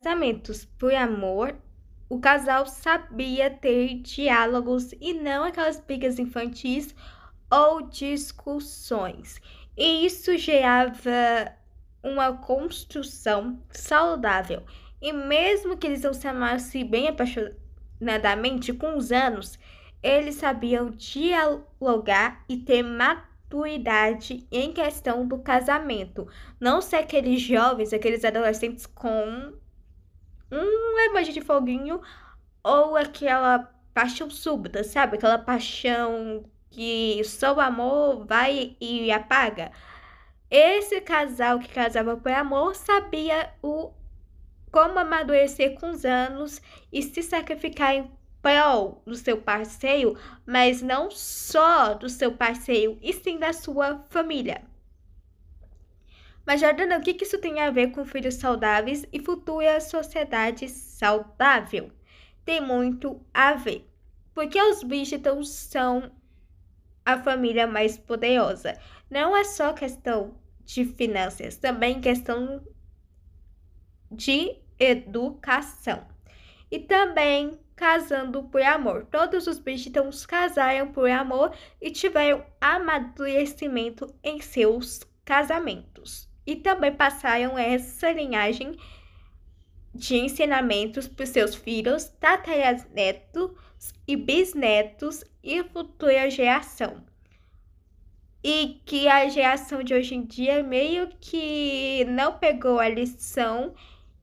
Casamentos por amor, o casal sabia ter diálogos e não aquelas brigas infantis ou discussões. E isso gerava uma construção saudável. E mesmo que eles não se amassem bem apaixonadamente com os anos, eles sabiam dialogar e ter maturidade em questão do casamento. Não ser aqueles jovens, aqueles adolescentes com um emoji de foguinho ou aquela paixão súbita, sabe? Aquela paixão que só o amor vai e apaga. Esse casal que casava por amor sabia como amadurecer com os anos e se sacrificar em prol do seu parceiro, mas não só do seu parceiro, e sim da sua família. Mas, Jordana, o que isso tem a ver com filhos saudáveis e futura sociedade saudável? Tem muito a ver. Porque os Bridgerton são a família mais poderosa. Não é só questão de finanças, também questão de educação. E também casando por amor. Todos os Bridgertons casaram por amor e tiveram amadurecimento em seus casamentos. E também passaram essa linhagem de ensinamentos para os seus filhos, tataranetos e bisnetos e futura geração. E que a geração de hoje em dia meio que não pegou a lição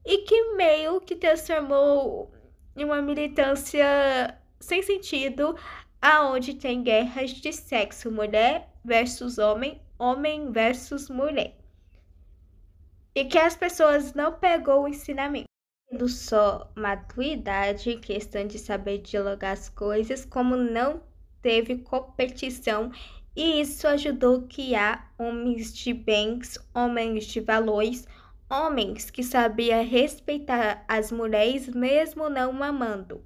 e que meio que transformou em uma militância sem sentido, aonde tem guerras de sexo, mulher versus homem, homem versus mulher. E que as pessoas não pegou o ensinamento. Tendo só maturidade, questão de saber dialogar as coisas, como não teve competição, e isso ajudou a criar homens de bens, homens de valores, homens que sabiam respeitar as mulheres mesmo não amando.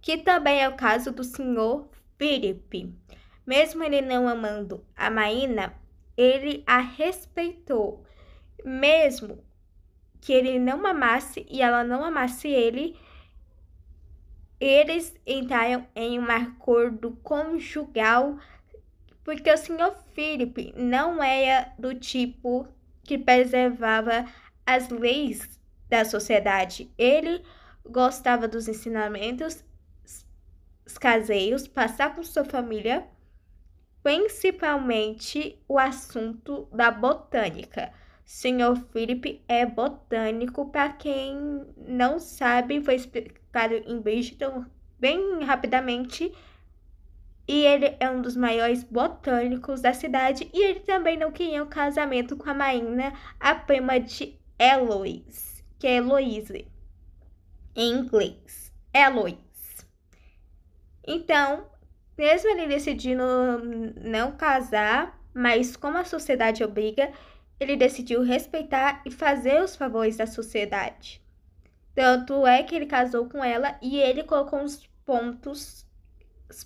Que também é o caso do senhor Philip. Mesmo ele não amando a Maína, ele a respeitou. Mesmo que ele não amasse e ela não amasse ele, eles entraram em um acordo conjugal, porque o senhor Philip não era do tipo que preservava as leis da sociedade. Ele gostava dos ensinamentos caseiros, passar com sua família, principalmente o assunto da botânica. Senhor Philip é botânico, para quem não sabe, vou explicar em Bridgerton bem rapidamente. E ele é um dos maiores botânicos da cidade, e ele também não queria um casamento com a Maína, a prima de Eloise, que é Heloise, em inglês, Eloise. Então, mesmo ele decidindo não casar, mas como a sociedade obriga, ele decidiu respeitar e fazer os favores da sociedade. Tanto é que ele casou com ela e ele colocou uns pontos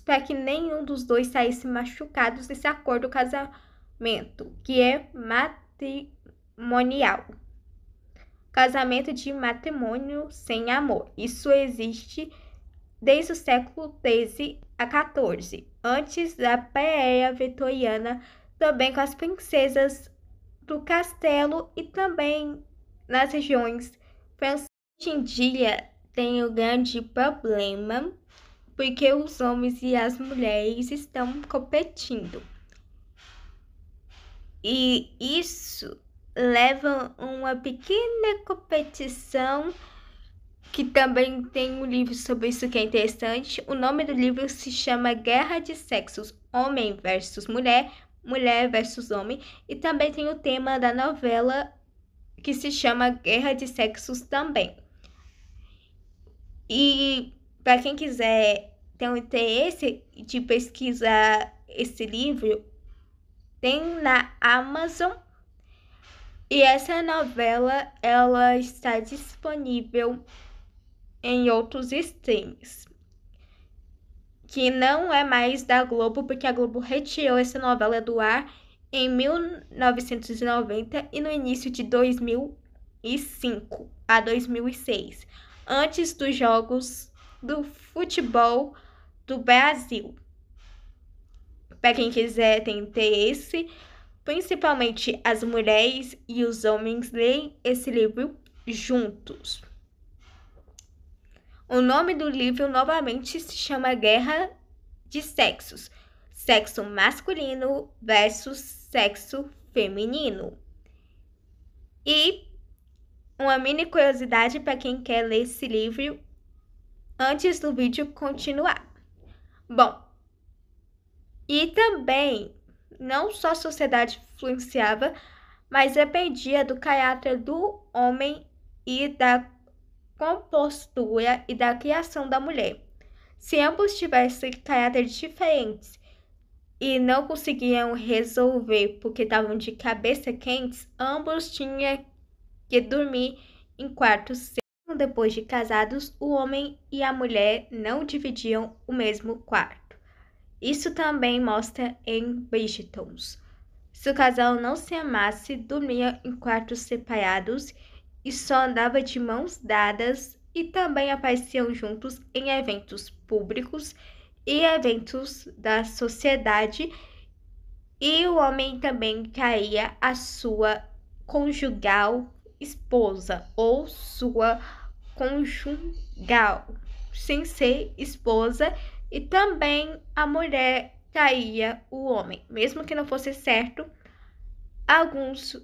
para que nenhum dos dois saísse machucados nesse acordo do casamento, que é matrimonial. Casamento de matrimônio sem amor. Isso existe desde o século XIII a XIV, antes da pré-era vitoriana, também com as princesas do castelo e também nas regiões francesas. Hoje em dia tem um grande problema porque os homens e as mulheres estão competindo. E isso leva a uma pequena competição, que também tem um livro sobre isso que é interessante. O nome do livro se chama Guerra de Sexos, Homem versus Mulher, Mulher versus Homem, e também tem o tema da novela que se chama Guerra de Sexos também. E para quem quiser ter um interesse de pesquisar esse livro, tem na Amazon. E essa novela, ela está disponível em outros streams, que não é mais da Globo, porque a Globo retirou essa novela do ar em 1990 e no início de 2005. a 2006, antes dos Jogos do Futebol do Brasil. Para quem quiser ter interesse, principalmente as mulheres e os homens leem esse livro juntos. O nome do livro novamente se chama Guerra de Sexos, sexo masculino versus sexo feminino. E uma mini curiosidade para quem quer ler esse livro antes do vídeo continuar. Bom, e também não só a sociedade influenciava, mas dependia do caráter do homem e da compostura e da criação da mulher. Se ambos tivessem caráteres diferentes e não conseguiam resolver porque estavam de cabeça quentes, ambos tinham que dormir em quartos separados. Depois de casados, o homem e a mulher não dividiam o mesmo quarto. Isso também mostra em Bridgerton. Se o casal não se amasse, dormia em quartos separados e só andava de mãos dadas, e também apareciam juntos em eventos públicos e eventos da sociedade, e o homem também traía a sua conjugal esposa ou sua conjugal, sem ser esposa, e também a mulher traía o homem, mesmo que não fosse certo. Alguns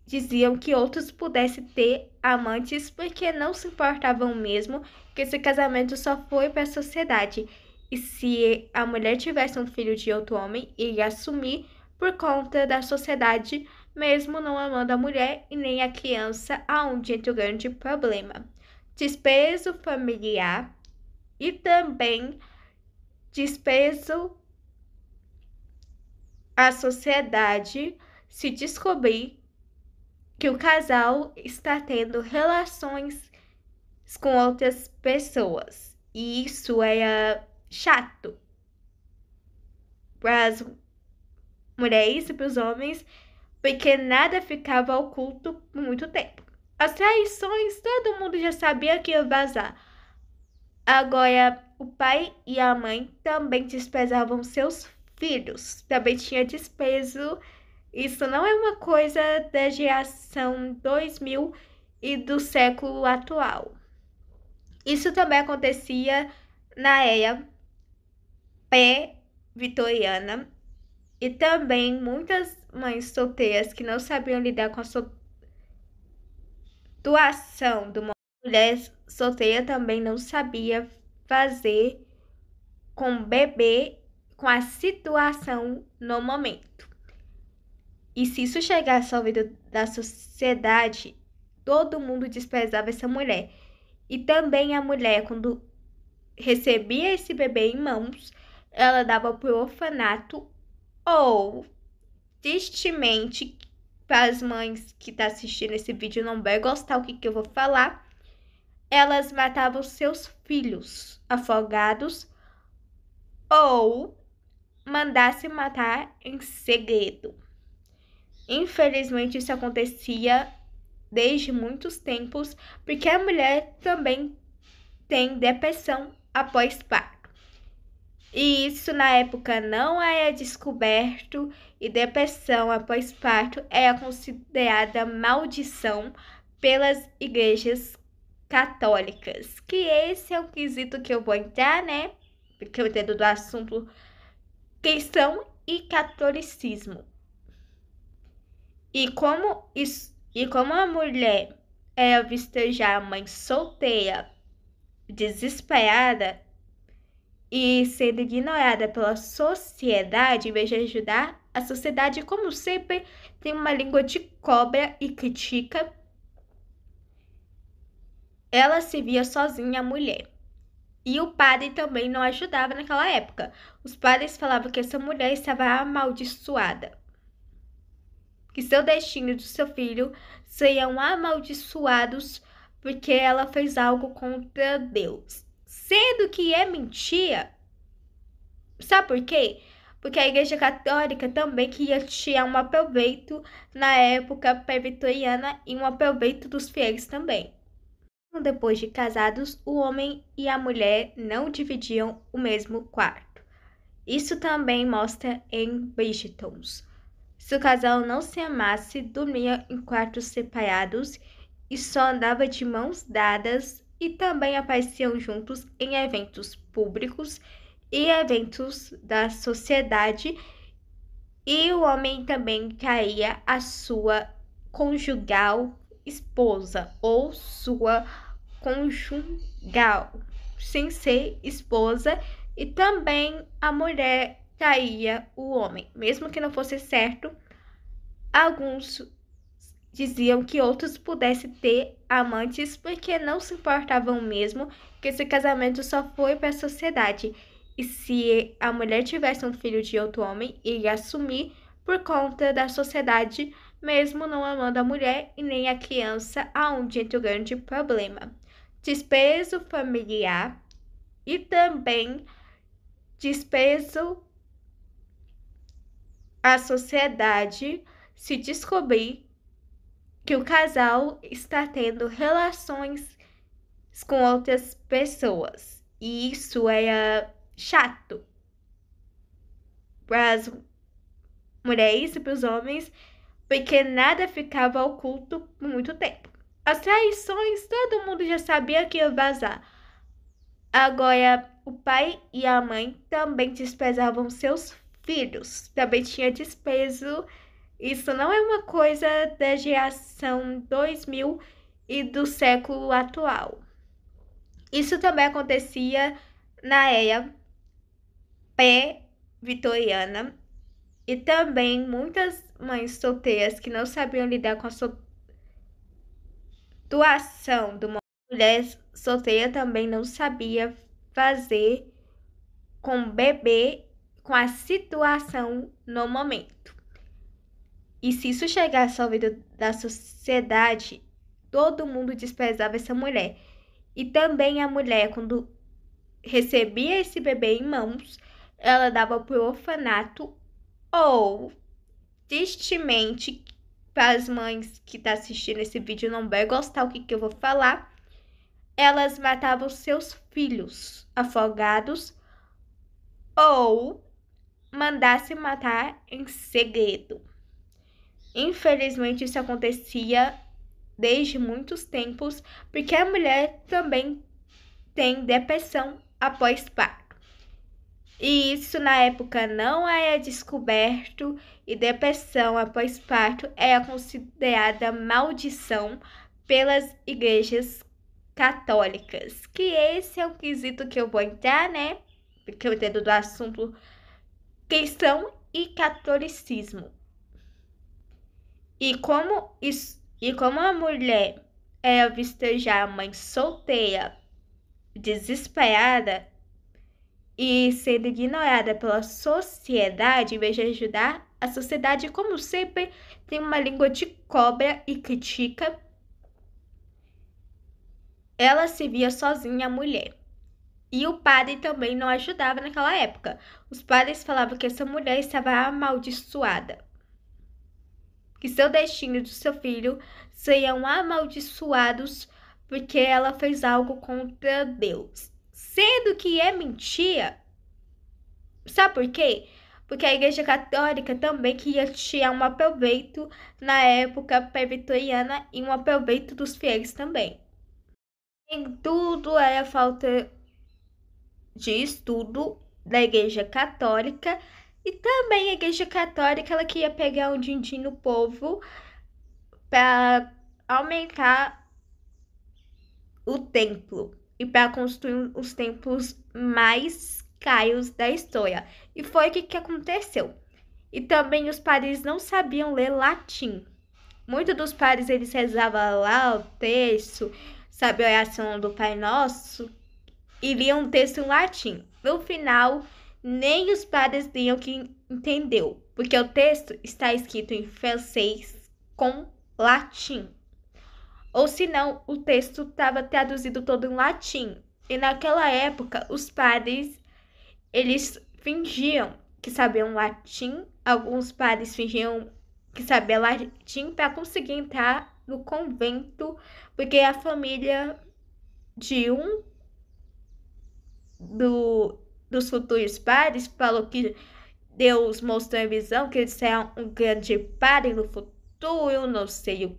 diziam que outros pudessem ter amantes porque não se importavam mesmo, que esse casamento só foi para a sociedade. E se a mulher tivesse um filho de outro homem, iria assumir por conta da sociedade, mesmo não amando a mulher e nem a criança, aonde entra o grande problema. Desprezo familiar e também desprezo à sociedade se descobrir que o casal está tendo relações com outras pessoas. E isso era chato para as mulheres e para os homens, porque nada ficava oculto por muito tempo. As traições, todo mundo já sabia que ia vazar. Agora, o pai e a mãe também desprezavam seus filhos. Também tinha desprezo. Isso não é uma coisa da geração 2000 e do século atual. Isso também acontecia na era pré-vitoriana, e também muitas mães solteiras que não sabiam lidar com a situação de uma mulher solteira também não sabia fazer com o bebê, com a situação no momento. E se isso chegasse ao ouvido da sociedade, todo mundo desprezava essa mulher. E também a mulher, quando recebia esse bebê em mãos, ela dava para o orfanato, ou, tristemente, para as mães que estão assistindo esse vídeo não vai gostar o que eu vou falar, elas matavam seus filhos afogados ou mandassem matar em segredo. Infelizmente, isso acontecia desde muitos tempos, porque a mulher também tem depressão após parto. E isso na época não era descoberto, e depressão após parto era considerada maldição pelas igrejas católicas. Que esse é o quesito que eu vou entrar, né? Porque eu entendo do assunto cristão e catolicismo. E como a mulher era vista já mãe solteira, desesperada e sendo ignorada pela sociedade, em vez de ajudar, a sociedade, como sempre, tem uma língua de cobra e critica. Ela se via sozinha, a mulher. E o padre também não ajudava naquela época. Os padres falavam que essa mulher estava amaldiçoada, que seu destino e do seu filho seriam amaldiçoados porque ela fez algo contra Deus. Sendo que é mentira. Sabe por quê? Porque a Igreja Católica também queria tirar um aproveito na época pré-vitoriana, e um aproveito dos fiéis também. Depois de casados, o homem e a mulher não dividiam o mesmo quarto. Isso também mostra em Bridgertons. Se o casal não se amasse, dormia em quartos separados e só andava de mãos dadas, e também apareciam juntos em eventos públicos e eventos da sociedade, e o homem também traía a sua conjugal esposa ou sua conjugal, sem ser esposa, e também a mulher traía o homem, mesmo que não fosse certo. Alguns diziam que outros pudessem ter amantes porque não se importavam mesmo, que esse casamento só foi para a sociedade. E se a mulher tivesse um filho de outro homem, iria assumir por conta da sociedade, mesmo não amando a mulher e nem a criança, aonde entra o grande problema. Desprezo familiar e também desprezo à sociedade se descobrir que o casal está tendo relações com outras pessoas. E isso era chato para as mulheres e para os homens, porque nada ficava oculto por muito tempo. As traições, todo mundo já sabia que ia vazar. Agora, o pai e a mãe também desprezavam seus filhos. Também tinha desprezo. Isso não é uma coisa da geração 2000 e do século atual. Isso também acontecia na era pré-vitoriana, e também muitas mães solteiras que não sabiam lidar com a situação de uma mulher solteira também não sabia fazer com o bebê, com a situação no momento. E se isso chegasse ao ouvido da sociedade, todo mundo desprezava essa mulher. E também a mulher, quando recebia esse bebê em mãos, ela dava para o orfanato, ou, tristemente, para as mães que estão assistindo esse vídeo não vai gostar o que eu vou falar, elas matavam seus filhos afogados ou mandassem matar em segredo. Infelizmente, isso acontecia desde muitos tempos, porque a mulher também tem depressão após parto. E isso na época não era descoberto, e depressão após parto era considerada maldição pelas igrejas católicas. Que esse é um quesito que eu vou entrar, né? Porque eu entendo do assunto cristão e catolicismo. E como a mulher era vista já mãe solteira, desesperada e sendo ignorada pela sociedade, em vez de ajudar, a sociedade, como sempre, tem uma língua de cobra e critica. Ela se via sozinha, a mulher. E o padre também não ajudava naquela época. Os padres falavam que essa mulher estava amaldiçoada, que seu destino e do seu filho seriam amaldiçoados porque ela fez algo contra Deus. Sendo que é mentira. Sabe por quê? Porque a Igreja Católica também queria tirar um aproveito na época pré-vitoriana e um aproveito dos fiéis também. Em tudo era falta de estudo da Igreja Católica, e também a Igreja Católica ela queria pegar um din-din no povo para aumentar o templo e para construir os templos mais caros da história. E foi o que aconteceu. E também os padres não sabiam ler latim. Muitos dos padres eles rezavam lá o texto, sabe, a oração do Pai Nosso, e liam um texto em latim. No final, nem os padres liam que entendeu, porque o texto está escrito em francês com latim. Ou senão, o texto estava traduzido todo em latim. E naquela época, os padres, eles fingiam que sabiam latim. Alguns padres fingiam que sabiam latim para conseguir entrar no convento, porque a família de um dos futuros padres falou que Deus mostrou em visão que eles serão um grande padre no futuro, não sei o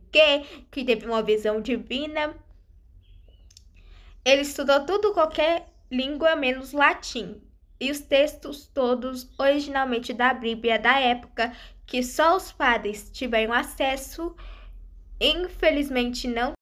que teve uma visão divina. Ele estudou tudo, qualquer língua menos latim, e os textos todos originalmente da Bíblia da época, que só os padres tiveram acesso, infelizmente não